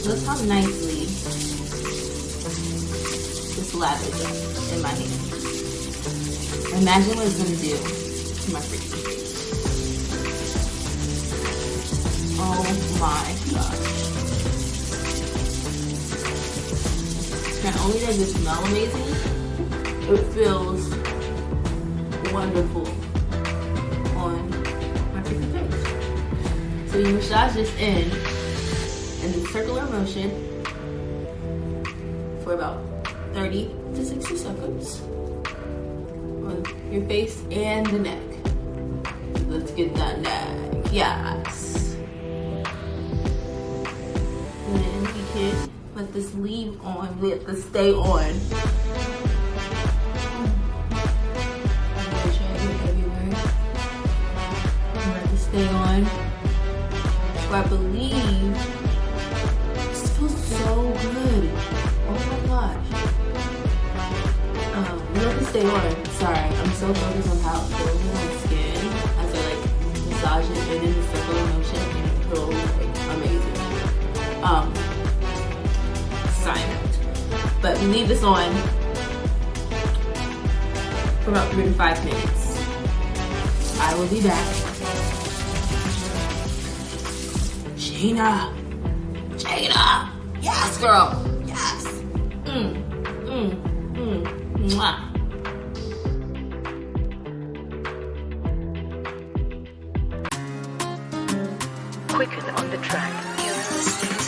Notice how nicely this lathers up in my hand. Imagine what it's gonna do to my freaking face. Oh my gosh. Not only does it smell amazing, it feels wonderful on my freaking face. So you massage this in a circular motion for about 30 to 60 seconds on your face and the neck. Let's get that neck. Yes. And then we can let this leave on, let this stay on. Let this stay on. So I believe this feels so good. Oh my gosh. We have to stay on. Sorry, I'm so focused on how it feels on my skin as I like massage it in the circular motion, and it feels like amazing. Side note. But we leave this on for about 3 to 5 minutes. I will be back. Gina! Yes, girl! Yes! Mwah! Quicken on the track. You're listening